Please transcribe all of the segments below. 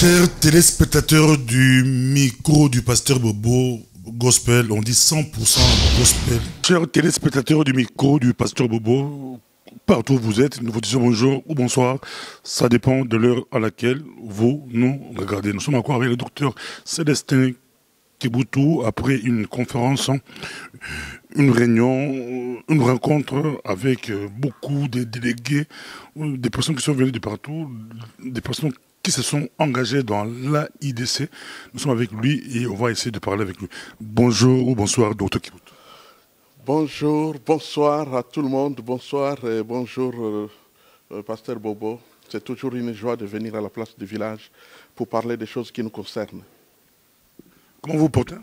Chers téléspectateurs du micro du pasteur Bobo Gospel, on dit 100% Gospel. Chers téléspectateurs du micro du pasteur Bobo, partout où vous êtes, nous vous disons bonjour ou bonsoir. Ça dépend de l'heure à laquelle vous nous regardez. Nous sommes encore avec le docteur Célestin Kiboutou après une conférence, une réunion, une rencontre avec beaucoup de délégués, des personnes qui sont venues de partout, des personnes qui se sont engagées dans l'AIDC. Nous sommes avec lui et on va essayer de parler avec lui. Bonjour ou bonsoir, docteur Kiboutou. Bonjour, bonsoir à tout le monde, bonsoir et bonjour pasteur Bobo. C'est toujours une joie de venir à la place du village pour parler des choses qui nous concernent. Comment vous portez?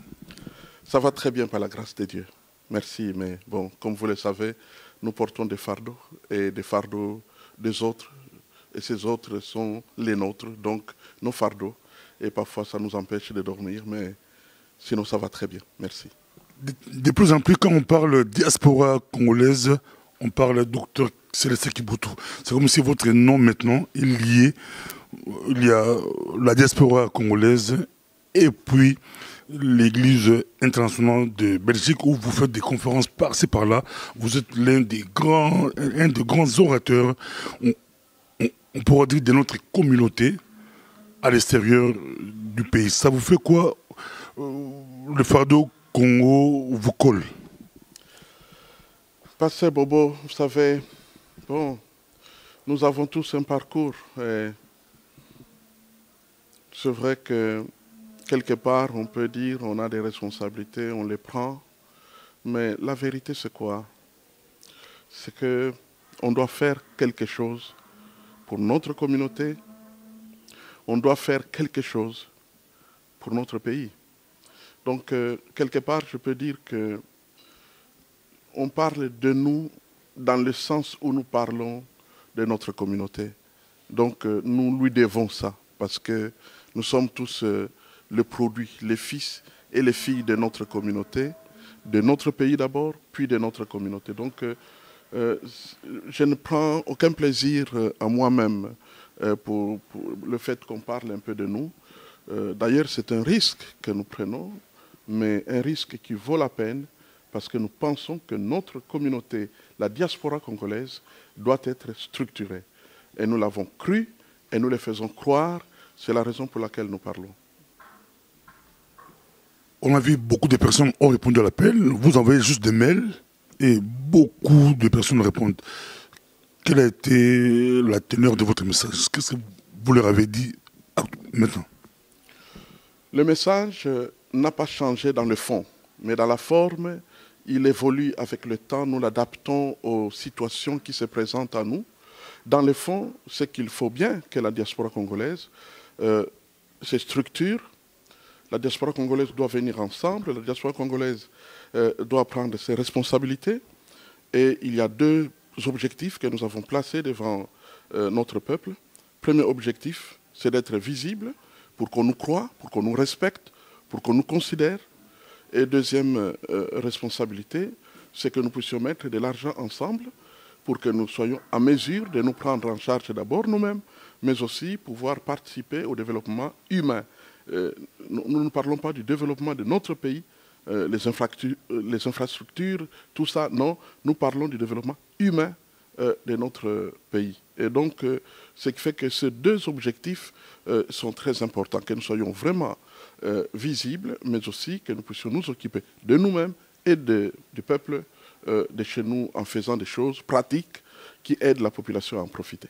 Ça va très bien par la grâce de Dieu. Merci, mais bon, comme vous le savez, nous portons des fardeaux et des fardeaux des autres. Et ces autres sont les nôtres, donc nos fardeaux. Et parfois, ça nous empêche de dormir, mais sinon, ça va très bien. Merci. De plus en plus, quand on parle diaspora congolaise, on parle docteur Célestin Kiboutou. C'est comme si votre nom maintenant est lié. Il y a la diaspora congolaise et puis l'Église internationale de Belgique où vous faites des conférences par-ci par-là. Vous êtes un des grands orateurs, on pourra dire, de notre communauté à l'extérieur du pays. Ça vous fait quoi, le fardeau Congo vous colle? Pasteur Bobo, vous savez, bon, nous avons tous un parcours. C'est vrai que quelque part, on peut dire on a des responsabilités, on les prend. Mais la vérité, c'est quoi? C'est qu'on doit faire quelque chose pour notre communauté. On doit faire quelque chose pour notre pays. Donc, quelque part, je peux dire que on parle de nous dans le sens où nous parlons de notre communauté. Donc, nous lui devons ça, parce que nous sommes tous le produit, les fils et les filles de notre communauté, de notre pays d'abord, puis de notre communauté. Donc, je ne prends aucun plaisir à moi-même pour le fait qu'on parle un peu de nous. D'ailleurs, c'est un risque que nous prenons, mais un risque qui vaut la peine parce que nous pensons que notre communauté, la diaspora congolaise, doit être structurée. Et nous l'avons cru et nous le faisons croire. C'est la raison pour laquelle nous parlons. On a vu beaucoup de personnes ont répondu à l'appel. Vous envoyez juste des mails et beaucoup de personnes répondent. Quelle a été la teneur de votre message? Qu'est-ce que vous leur avez dit maintenant? Le message n'a pas changé dans le fond, mais dans la forme, il évolue avec le temps. Nous l'adaptons aux situations qui se présentent à nous. Dans le fond, c'est qu'il faut bien que la diaspora congolaise se structure. La diaspora congolaise doit venir ensemble. La diaspora congolaise doit prendre ses responsabilités. Et il y a deux objectifs que nous avons placés devant notre peuple. Premier objectif, c'est d'être visible pour qu'on nous croie, pour qu'on nous respecte, pour qu'on nous considère. Et deuxième responsabilité, c'est que nous puissions mettre de l'argent ensemble pour que nous soyons en mesure de nous prendre en charge d'abord nous-mêmes, mais aussi pouvoir participer au développement humain. Nous ne parlons pas du développement de notre pays, les infrastructures, tout ça, non. Nous parlons du développement humain de notre pays. Et donc, ce qui fait que ces deux objectifs sont très importants, que nous soyons vraiment visibles, mais aussi que nous puissions nous occuper de nous-mêmes et du peuple de chez nous en faisant des choses pratiques qui aident la population à en profiter.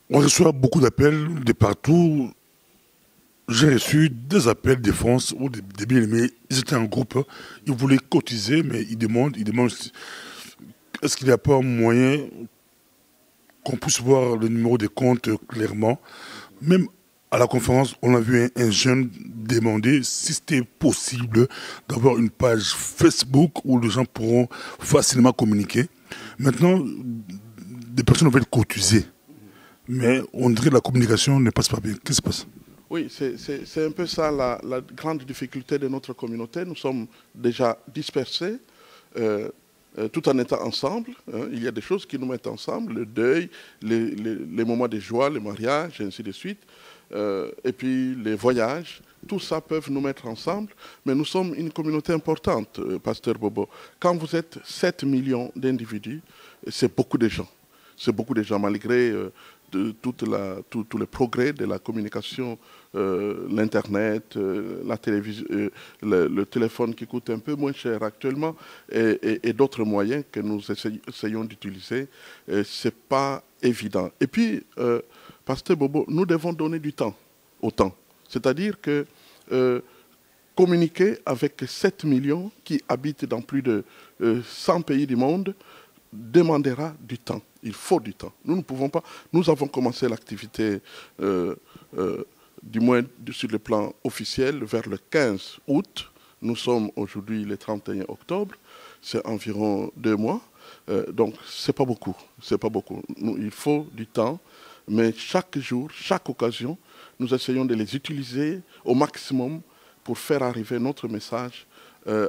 On reçoit beaucoup d'appels de partout. J'ai reçu des appels de France ou des bien-aimés. Ils étaient en groupe, ils voulaient cotiser, mais ils demandent est-ce qu'il n'y a pas moyen qu'on puisse voir le numéro de compte clairement. Même à la conférence, on a vu un jeune demander si c'était possible d'avoir une page Facebook où les gens pourront facilement communiquer. Maintenant, des personnes veulent cotiser, mais on dirait que la communication ne passe pas bien. Qu'est-ce qui se passe? Oui, c'est un peu ça la grande difficulté de notre communauté. Nous sommes déjà dispersés, tout en étant ensemble. Il y a des choses qui nous mettent ensemble, le deuil, les moments de joie, le mariage, et ainsi de suite. et puis les voyages, tout ça peuvent nous mettre ensemble, mais nous sommes une communauté importante, Pasteur Bobo. Quand vous êtes 7 millions d'individus, c'est beaucoup de gens. C'est beaucoup de gens, malgré tout le progrès de la communication, l'Internet, la télévision, le téléphone qui coûte un peu moins cher actuellement, et d'autres moyens que nous essayons d'utiliser. Ce n'est pas évident. Et puis, Pasteur Bobo, nous devons donner du temps au temps. C'est-à-dire que communiquer avec 7 millions qui habitent dans plus de 100 pays du monde demandera du temps. Il faut du temps. Nous ne pouvons pas. Nous avons commencé l'activité, du moins sur le plan officiel, vers le 15 août. Nous sommes aujourd'hui le 31 octobre. C'est environ 2 mois. Donc, ce n'est pas beaucoup. C'est pas beaucoup. Il faut du temps. Mais chaque jour, chaque occasion, nous essayons de les utiliser au maximum pour faire arriver notre message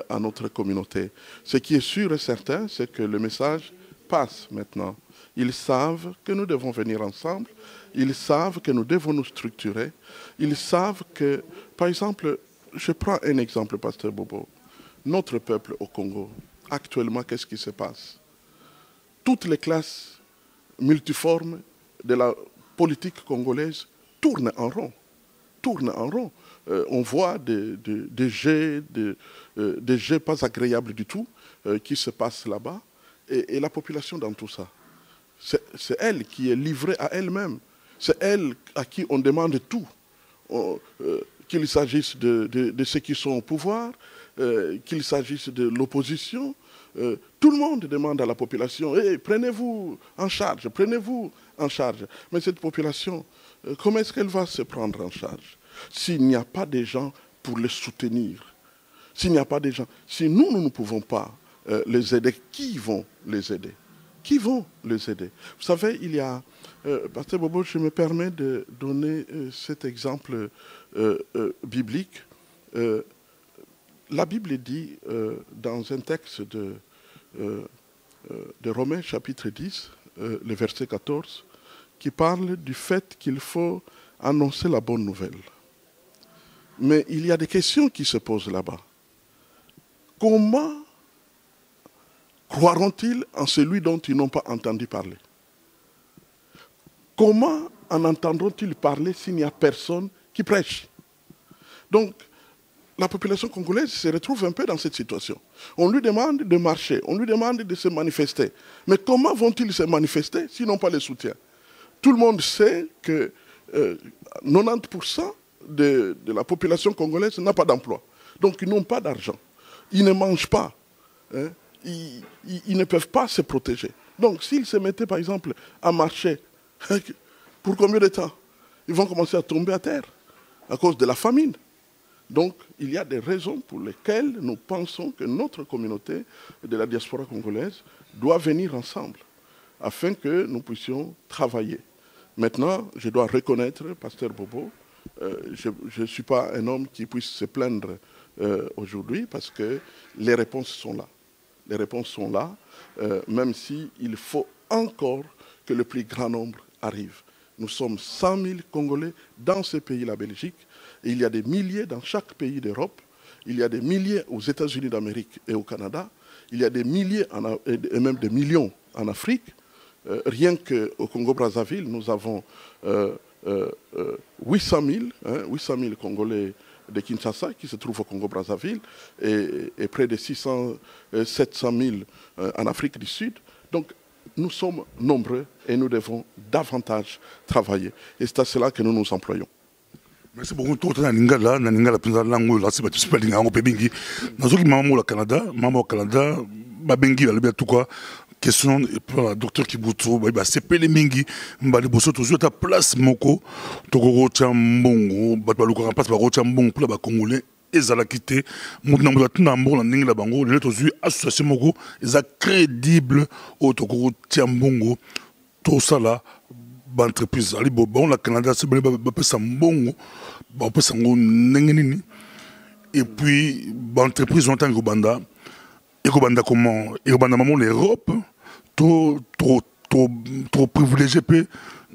à notre communauté. Ce qui est sûr et certain, c'est que le message passe maintenant. Ils savent que nous devons venir ensemble. Ils savent que nous devons nous structurer. Ils savent que, par exemple, je prends un exemple, Pasteur Bobo. Notre peuple au Congo, actuellement, qu'est-ce qui se passe? Toutes les classes multiformes de la politique congolaise tournent en rond. On voit des jets pas agréables du tout qui se passent là-bas. Et la population dans tout ça, c'est elle qui est livrée à elle-même. C'est elle à qui on demande tout. Qu'il s'agisse de ceux qui sont au pouvoir, qu'il s'agisse de l'opposition. Tout le monde demande à la population, hey, prenez-vous en charge. Mais cette population, comment est-ce qu'elle va se prendre en charge s'il n'y a pas de gens pour les soutenir? S'il n'y a pas de gens, si nous ne pouvons pas les aider, qui vont les aider? Qui vont les aider? Vous savez, il y a, Pasteur Bobo, je me permets de donner cet exemple biblique. La Bible dit dans un texte de Romains chapitre 10, le verset 14, qui parle du fait qu'il faut annoncer la bonne nouvelle. Mais il y a des questions qui se posent là-bas. Comment croiront-ils en celui dont ils n'ont pas entendu parler? Comment en entendront-ils parler s'il n'y a personne qui prêche? Donc, la population congolaise se retrouve un peu dans cette situation. On lui demande de marcher, on lui demande de se manifester. Mais comment vont-ils se manifester s'ils n'ont pas le soutien? Tout le monde sait que 90% de la population congolaise n'a pas d'emploi. Donc, ils n'ont pas d'argent. Ils ne mangent pas. Hein? Ils ne peuvent pas se protéger. Donc, s'ils se mettaient, par exemple, à marcher, pour combien de temps? Ils vont commencer à tomber à terre à cause de la famine. Donc, il y a des raisons pour lesquelles nous pensons que notre communauté de la diaspora congolaise doit venir ensemble afin que nous puissions travailler. Maintenant, je dois reconnaître, Pasteur Bobo, je ne suis pas un homme qui puisse se plaindre aujourd'hui parce que les réponses sont là. Les réponses sont là, même s'il faut encore que le plus grand nombre arrive. Nous sommes 100 000 Congolais dans ce pays, la Belgique, et il y a des milliers dans chaque pays d'Europe, il y a des milliers aux États-Unis d'Amérique et au Canada, il y a des milliers et même des millions en Afrique. Rien qu'au Congo-Brazzaville, nous avons 800 000 Congolais de Kinshasa qui se trouvent au Congo-Brazzaville et près de 700 000 en Afrique du Sud. Donc, nous sommes nombreux et nous devons davantage travailler. Et c'est à cela que nous nous employons. Merci beaucoup. Tout le Ningala, Ningala, langue, là, c'est pas Linga, on peut bingi. Dans ce qui m'a au Canada, ma bengi, la tout quoi. Question pour le docteur Kibutu, c'est pelé mingi, mbali bosso toujours ta place moko, tokoro chambongo, batbaluka passe par chambongo pour la Congolais. Ezala quitté mon nombre de nambo la ningi la bango les autres association moko eza crédible au tokoro tiambongo tout ça là entreprise ali bon la Canada c'est ba pesa mbongo ba pesa ngo nengeni et puis entreprise en tant que banda et banda comment et banda maman l'Europe trop privilégié peu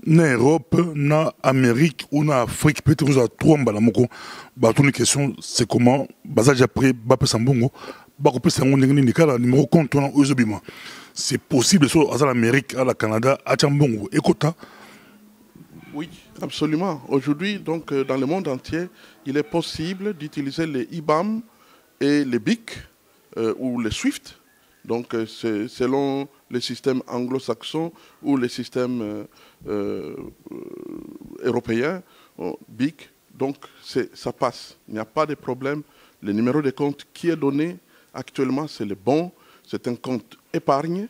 na Europe, na Amérique ou na Afrique, peut-être vous avez trois mbalamoko. Bah, toute une question, c'est comment, basage après, Bapé Sambongo, Bakopé Sango Nikala, numéro compte, on a Ozobima. C'est possible, soit à l'Amérique, à la Canada, à Tchambongo, Ekota. Oui, absolument. Aujourd'hui, donc, dans le monde entier, il est possible d'utiliser les IBAM et les BIC ou les SWIFT. Donc, c'est selon les systèmes anglo-saxons ou les systèmes européens, BIC. Donc, ça passe. Il n'y a pas de problème. Le numéro de compte qui est donné actuellement, c'est le bon. C'est un compte épargne.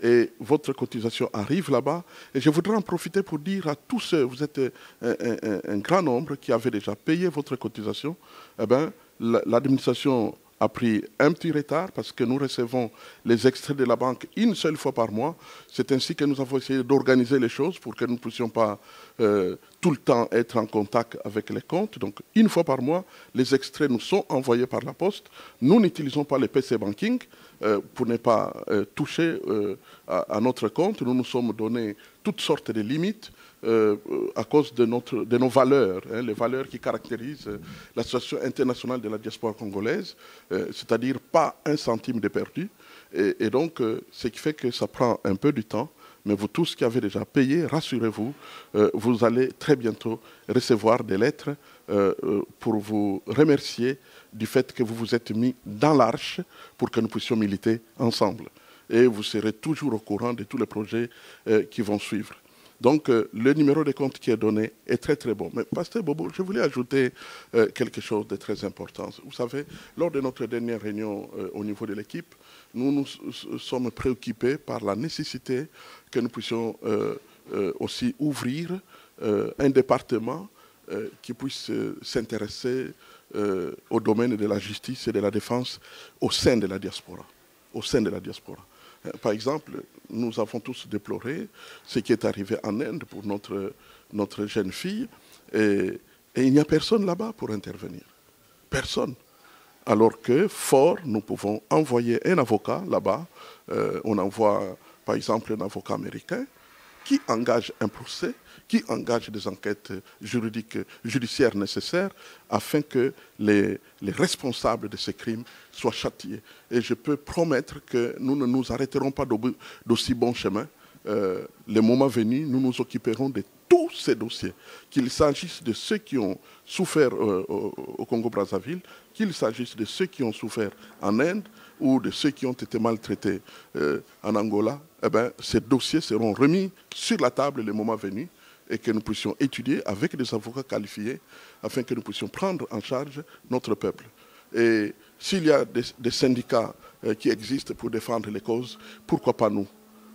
Et votre cotisation arrive là-bas. Et je voudrais en profiter pour dire à tous ceux, vous êtes un grand nombre qui avaient déjà payé votre cotisation, eh bien, l'administration a pris un petit retard parce que nous recevons les extraits de la banque une seule fois par mois. C'est ainsi que nous avons essayé d'organiser les choses pour que nous ne puissions pas tout le temps être en contact avec les comptes. Donc, une fois par mois, les extraits nous sont envoyés par la poste. Nous n'utilisons pas les PC banking pour ne pas toucher à notre compte. Nous nous sommes donné toutes sortes de limites à cause de nos valeurs, hein, les valeurs qui caractérisent l'association internationale de la diaspora congolaise, c'est-à-dire pas un centime de perdu. Et donc, ce qui fait que ça prend un peu du temps, mais vous tous qui avez déjà payé, rassurez-vous, vous allez très bientôt recevoir des lettres pour vous remercier du fait que vous vous êtes mis dans l'arche pour que nous puissions militer ensemble. Et vous serez toujours au courant de tous les projets qui vont suivre. Donc, le numéro de compte qui est donné est très, très bon. Mais, Pasteur Bobo, je voulais ajouter quelque chose de très important. Vous savez, lors de notre dernière réunion au niveau de l'équipe, nous nous sommes préoccupés par la nécessité que nous puissions aussi ouvrir un département qui puisse s'intéresser au domaine de la justice et de la défense au sein de la diaspora. Au sein de la diaspora. Par exemple, nous avons tous déploré ce qui est arrivé en Inde pour notre jeune fille et il n'y a personne là-bas pour intervenir. Personne. Alors que, fort, nous pouvons envoyer un avocat là-bas. On envoie, par exemple, un avocat américain qui engage un procès, qui engage des enquêtes judiciaires nécessaires afin que les responsables de ces crimes soient châtiés. Et je peux promettre que nous ne nous arrêterons pas d'aussi bon chemin. Le moment venu, nous nous occuperons de tous ces dossiers, qu'il s'agisse de ceux qui ont souffert au Congo-Brazzaville, qu'il s'agisse de ceux qui ont souffert en Inde ou de ceux qui ont été maltraités en Angola. Eh bien, ces dossiers seront remis sur la table le moment venu et que nous puissions étudier avec des avocats qualifiés afin que nous puissions prendre en charge notre peuple. Et s'il y a des syndicats qui existent pour défendre les causes, pourquoi pas nous?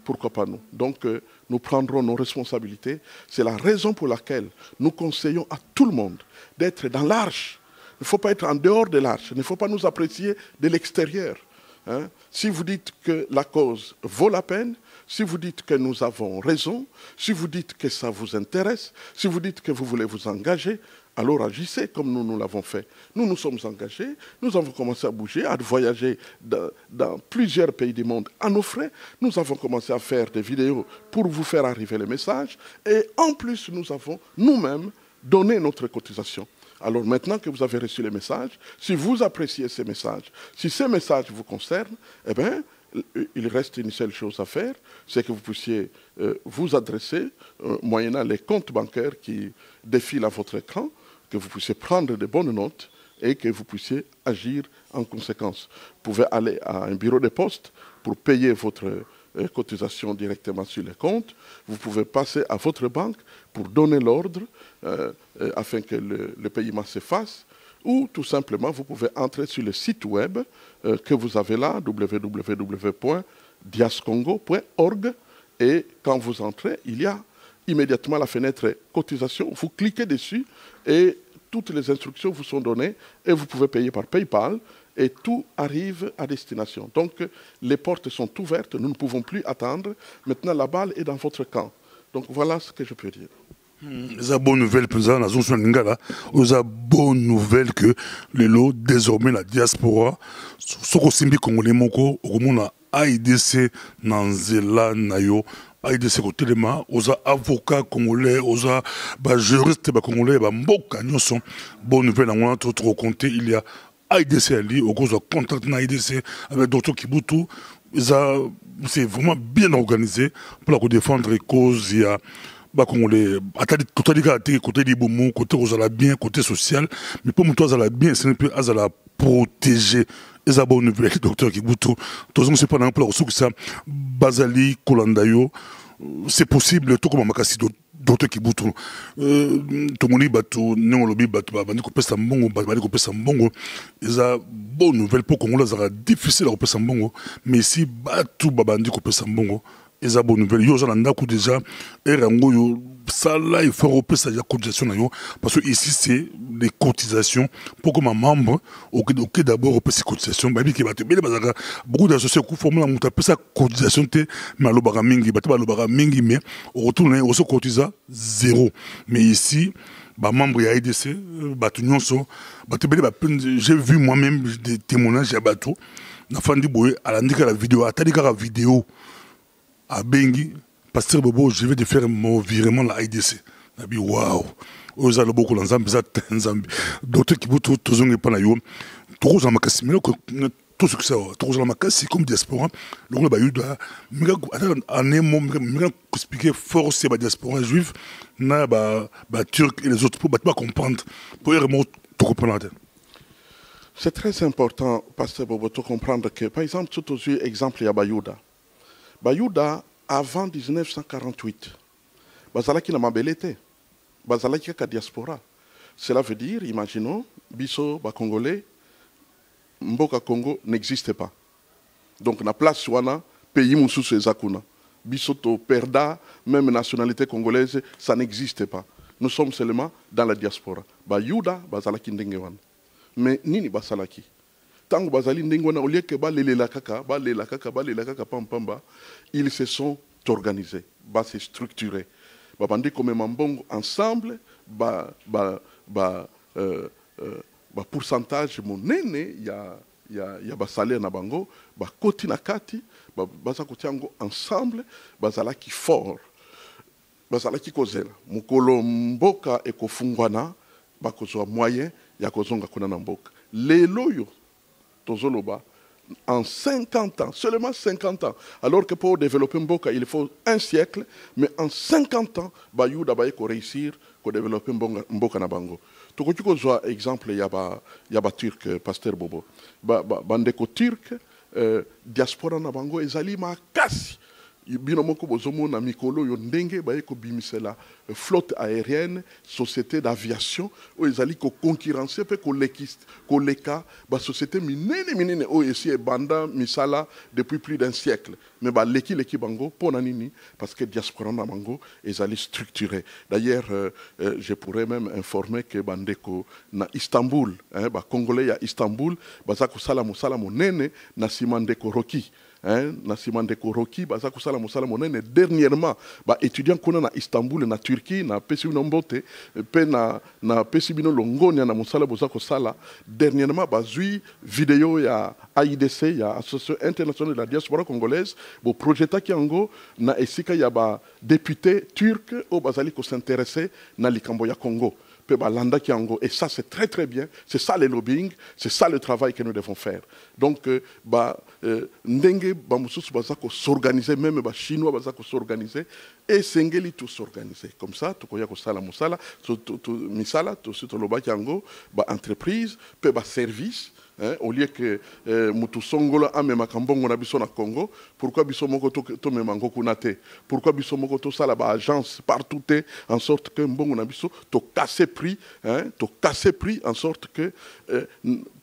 Pourquoi pas nous? Donc, nous prendrons nos responsabilités. C'est la raison pour laquelle nous conseillons à tout le monde d'être dans l'arche. Il ne faut pas être en dehors de l'arche. Il ne faut pas nous apprécier de l'extérieur. Hein? Si vous dites que la cause vaut la peine, si vous dites que nous avons raison, si vous dites que ça vous intéresse, si vous dites que vous voulez vous engager, alors agissez comme nous l'avons fait. Nous nous sommes engagés, nous avons commencé à bouger, à voyager dans plusieurs pays du monde à nos frais. Nous avons commencé à faire des vidéos pour vous faire arriver les messages. Et en plus, nous avons nous-mêmes donné notre cotisation. Alors maintenant que vous avez reçu les messages, si vous appréciez ces messages, si ces messages vous concernent, eh bien, il reste une seule chose à faire, c'est que vous puissiez vous adresser, moyennant les comptes bancaires qui défilent à votre écran, que vous puissiez prendre de bonnes notes et que vous puissiez agir en conséquence. Vous pouvez aller à un bureau de poste pour payer votre cotisation directement sur les comptes. Vous pouvez passer à votre banque pour donner l'ordre afin que le paiement se fasse. Ou tout simplement, vous pouvez entrer sur le site web que vous avez là, www.diascongo.org. Et quand vous entrez, il y a immédiatement la fenêtre cotisation. Vous cliquez dessus et toutes les instructions vous sont données et vous pouvez payer par PayPal et tout arrive à destination. Donc, les portes sont ouvertes, nous ne pouvons plus attendre. Maintenant, la balle est dans votre camp. Donc, voilà ce que je peux dire. La bonne nouvelle, président, la bonne nouvelle que le lot, désormais, la diaspora, ce qu'on s'est mis congolais, au AIDC Nanzela Nayo. AIDC Kotelema, aux avocats congolais, aux juristes congolais, mboka nyonso. Bonne nouvelle, on a trop compté. Il y a AIDC Ali, au cause de contact AIDC avec Dr Kibutu. C'est vraiment bien organisé pour la défendre les causes. Il y a Congolais, côté des boumou, côté aux bien, côté social, mais pour moi, aux bien, c'est un peu à la protéger. Les bonnes nouvelles, docteur Kibutu, tous on sait pas dans le plan, que ça, Bazali, Kolandayo, c'est possible, tout comme Makassi, docteur Kibutu, Tomoni Batou, Néolobi Batou, Bandi Kopé Sambongo, Bandi Kopé Sambongo, ils ont bonne nouvelle pour Congolais, ça difficile à Kopé Sambongo, mais si Batou, Bandi Kopé Sambongo, ils ont bonne nouvelle. Yo, j'en ai déjà, et Rango, ça là, il faut repérer sa cotisation, parce que ici, c'est des cotisations pour que ma membre, ok, d'abord, repérer ses cotisations, bah, beaucoup d'associations qui font sa cotisation, mais mais on retourne, on se cotise zéro. Mais ici, bah, membre de l'AIDC, j'ai vu moi-même des témoignages à Bateau, à la vidéo, à Bengi, Pasteur Bobo, je vais te faire mon virement la IDC. Je dis waouh, aux allons beaucoup dans Zambie, d'autres qui voutent tous les panayo, tous les makassi, mais tout ce que ça, tous les makassi comme diaspora, le groupe Bayuda, mais en un mot, mais expliquer force la diaspora juive, na turc et les autres pour pas comprendre, pour vraiment tout comprendre. C'est très important, Pasteur Bobo, de comprendre que, par exemple, tout aux yeux, exemple, il y a Bayuda. Bayuda, avant 1948, Bazalaki n'a mabelete, Bazalaki ka diaspora. Cela veut dire, imaginons, Biso, Congolais, Mboka Congo n'existe pas. Donc, na place wana, pays Moussous et Zakuna. Biso to perda, même nationalité congolaise, ça n'existe pas. Nous sommes seulement dans la diaspora. Bayuda, Bazalaki Ndengewan. Mais Nini Basalaki. Tant bazali ndengwana au lieu que pampamba, ils se sont organisés, se structurés. Bandi comme mambongo ensemble, pourcentage monene ya basalaire na bango, koti na kati, baza kotiango ensemble, bazalaki fort. Bazalaki kozela, mukolo mboka ekofungwana, bakozwa moyen ya kozonga kuna na mboka. Lelo yo en 50 ans, seulement 50 ans, alors que pour développer Mboka, il faut un siècle, mais en 50 ans, Bayouda va réussir à développer Mboka na bango. Tu vois, exemple, il y a Turc, Pasteur Bobo. Bandeko Turc, diaspora na bango, ezali makasi. Binomoko bozomo na mikolo yo ndenge baye ko bimisela flotte aérienne, société d'aviation o ezali ko concurrencer pe ko leka ba société minene o esi e banda misala depuis plus d'un siècle. Mais ba leki bango pona nini parce que diaspora na bango ezali structuré. D'ailleurs je pourrais même informer que bandeko na Istanbul, ba congolais ya Istanbul baza ko sala musala monene na simandeko Roki. Nasimandeko Roki, baza kusala musala monene dernièrement, étudiant qu'on na Istanbul na Turquie na pesibino mbote, pe na pesibino longonia na musala boza kusala dernièrement bazui vidéo ya AIDC ya Association internationale de la diaspora congolaise, bo projeta kiango na esika ya ba député turc au bazali ko s'intéresser na likambo ya Congo. Et ça, c'est très très bien. C'est ça le lobbying, c'est ça le travail que nous devons faire. Donc, ndenge bamususu bazako s'organiser, même les Chinois bazako s'organiser, et sengeli tout s'organiser. Comme ça, tu koya ko sala musala, misala, tu to loba kiango, entreprise, pe service. Au lieu que mutu songola ame makambongo na biso na Congo, pourquoi biso moko to memango kunate? Pourquoi biso moko to sala ba agence partout en sorte que mbongo na biso to casser prix, en sorte que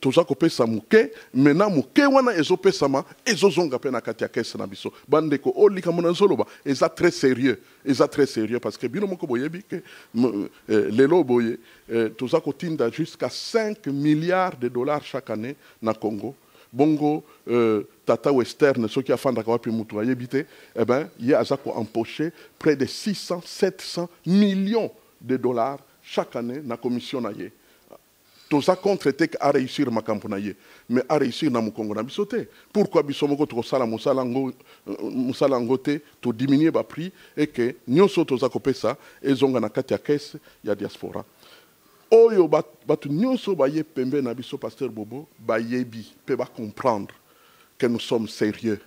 to za ko pesa muke, maintenant muke wana ezo pesa ma ezo zonga pe na kati ya kesa na biso. Bandeko oli kamona zoloba, eza très sérieux. Eza très sérieux parce que bino moko boyebi que lelo boye to za ko tinda jusqu'à 5 milliards de dollars chaque année na Congo. Bongo Tata Western, ceux qui a fait wapi mutu ayebite, eh ben, il y a empoché près de 600-700 millions de dollars chaque année na commission naye. toza contre te à réussir makambo na ye mais à réussir na mukongo na biso te. Pourquoi biso moko tokosala mosala ngo te to diminuer ba prix et que nyonso toza kopesa ezonga na kati ya caisse ya diaspora oyo batu nyonso baye pembe na biso pasteur Bobo bayebi pe ba comprendre que nous sommes sérieux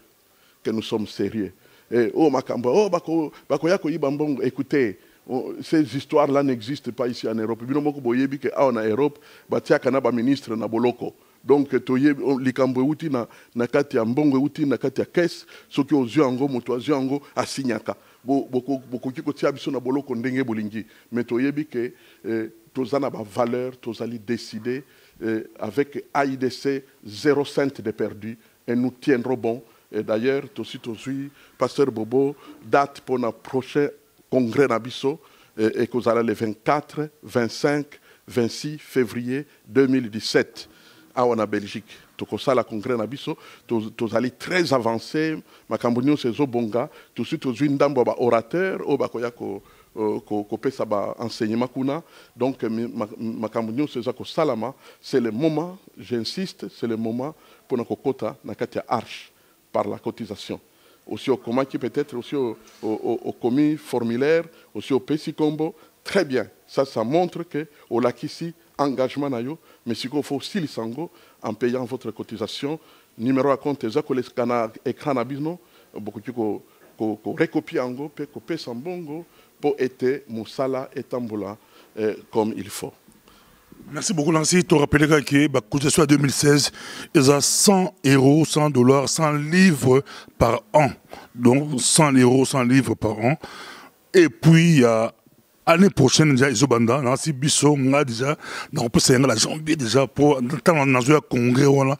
et oh makambo oh bako ya koyiba mbongo. Écoutez, ces histoires-là n'existent pas ici en Europe. Bino moko boyebi ke en Europe batiaka na ba ministre na boloko. Donc toyebi likambo uti na kati ya mbongo uti na kati ya caisse soki ozwi yango moto azwi yango asinyaka. Bokoki kotia biso na boloko ndenge bolingi. Mais toyebi ke toza na ba valeur tozali décider avec AIDC 0 cent de perdu et nous tiendrons bon. Et d'ailleurs, aussi, pasteur Bobo, date pour notre prochain congrès Nabiso, et que vous allez le 24, 25, 26 février 2017 en Belgique. Donc ça, le congrès Nabiso, vous allez très avancé. Ma cambonio c'est Zobonga. Tout de suite, vous avez un orateur, au bakoyako. Ça va enseignement kuna. Donc ma cambonio c'est Zako Salama. C'est le moment, j'insiste, c'est le moment pour notre quota na katia arche. Par la cotisation. Aussi au commun qui peut-être, aussi au commis formulaire, aussi au PSI Combo. Très bien. Ça montre que au Lakisi, engagement nayo, mais si il faut aussi les sango en payant votre cotisation. Numéro à compte, ça que les écran abino, beaucoup de recopier ango, peut copier sans bongo, pour être moussala et tamboula comme il faut. Merci beaucoup, Nancy. Tu rappelles que la cotisation 2016 est à 100 €, 100 $, 100 livres par an. Donc 100 €, 100 livres par an. Et puis, l'année prochaine, déjà, ils ont Nancy Bisso, on a déjà, on peut s'aider la janvier déjà pour, dans le congrès, on a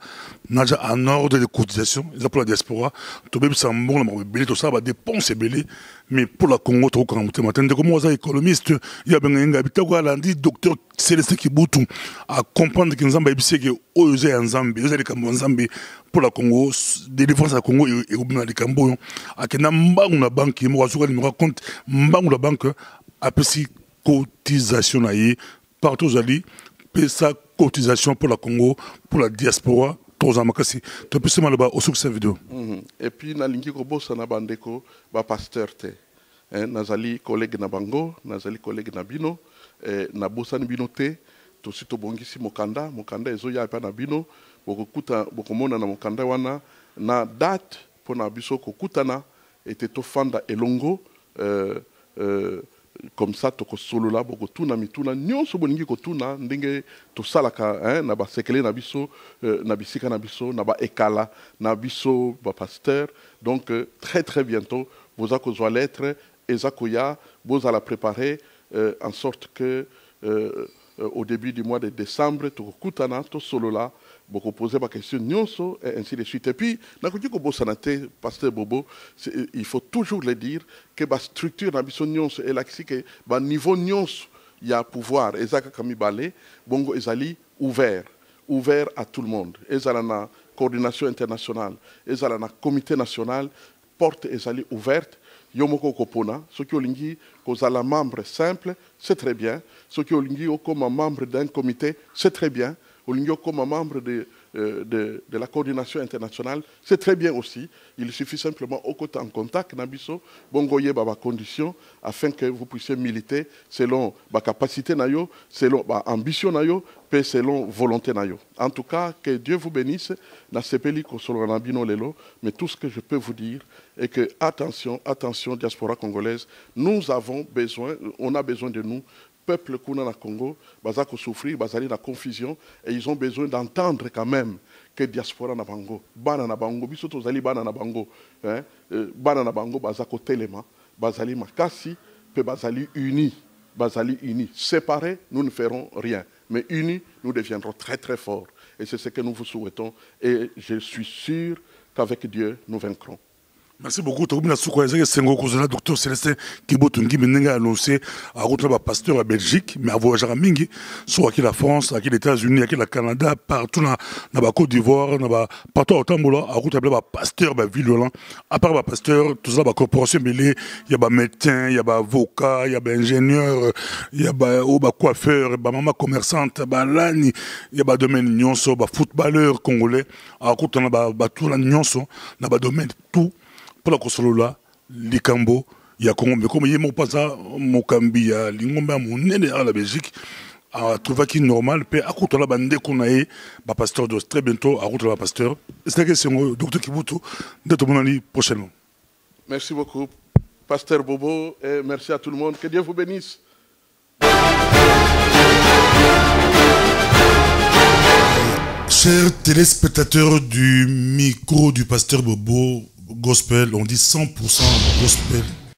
en ordre de cotisation, pour la diaspora. Tout le monde s'en bon, tout ça va dépenser belé. Mais pour la Congo, tu as comme moi, économiste, il y a un habitat où on dit docteur Célestin Kibutu à comprendre que Nzamba est que Oyoze en Zambie, Oyoze en Zambie pour la Congo, délivrance à Congo et au Bina de Cambo, à Kenamba ou la banque, moi, je me raconte, Mba ou la banque, après si cotisation, partout aux alliés, paye sa cotisation pour la Congo, pour la diaspora. Tu peux seulement au succès vidéo. Et puis, na lingi ko bossa na bandeko ba pasteur te. Nazali collègue na bango, nazali collègue na bino, na bossa ni bino te, to sito bongisi mokanda ezo ya pa na bino, bokomona na mokanda wana na date pona biso ko kutana ete to fanda elongo comme ça toko solo la boko tuna mituna nyonso boningi ko tuna ndenge to salaka na ba sekele na biso na bisika na biso na ba ekala na biso ba pasteur. Donc très très bientôt vous allez kozwa lettre ezakoya vous allez préparer en sorte que au début du mois de décembre toko kutana to solo la beaucoup poser ma question nyonso et ainsi de suite. Et puis na ko diko bosanate pasteur Bobo, il faut toujours le dire que la structure na biso nyonso et la que ba niveau nyonso il y a pouvoir ezaka kami balé bongo ezali ouvert à tout le monde. Ezala na coordination internationale, ezala na comité national, porte ezali ouverte. Yomoko kopona, ce qui olingi kozala membre simple, c'est très bien. Ce qui olingi comme membre d'un comité, c'est très bien. Olingi comme membre de la coordination internationale, c'est très bien aussi. Il suffit simplement au côté en contact, Nabiso, bongoye baba conditions, afin que vous puissiez militer selon ma capacité nayo, selon ma ambition nayo, et selon volonté nayo. En tout cas, que Dieu vous bénisse. Na sepeli ko solo nabino lelo, mais tout ce que je peux vous dire est que attention, diaspora congolaise, nous avons besoin, on a besoin de nous. Peuple kuna na Congo, bazako souffrir, bazali na confusion, et ils ont besoin d'entendre quand même que diaspora na bango, bana na bango, biso tozali bana na bango, bana na bango bazako telema, bazali makasi, pe bazali unis, séparés, nous ne ferons rien, mais unis, nous deviendrons très très forts, et c'est ce que nous vous souhaitons, et je suis sûr qu'avec Dieu, nous vaincrons. Merci beaucoup. Tokomi na suko ezeke sengo kozala docteur Célestin Kibotungi menenga annoncé à route là pasteur à Belgique mais à voyager à mingi soit à la France, à les États-Unis, à le Canada, partout na ba Côte d'Ivoire, na ba partout au Tambola à route là pasteur ba ville là. À part ba pasteur, tout ça ba corporation belé, il y a ba médecin, il y a ba avocat, il y a ba ingénieur, il y a ba coiffeur, ba maman commerçante, ba lani, il y a ba domaine nyonso, ba footballeur congolais. À route na ba tout la nyonso, na ba domaine tout. Pour la Kosolola, Likambo, il y a Congo, mais comme il y a mon pasa, mon Kambi, l'ingomba, mon nez à la Belgique, à trouver qui est normal, puis à côté de la bande qu'on a eu, pasteur de très bientôt, à côté de la pasteur. C'est la question, docteur Kibutu, d'être mon ami prochainement. Merci beaucoup, pasteur Bobo, et merci à tout le monde. Que Dieu vous bénisse. Chers téléspectateurs du micro du pasteur Bobo, Gospel, on dit 100% gospel.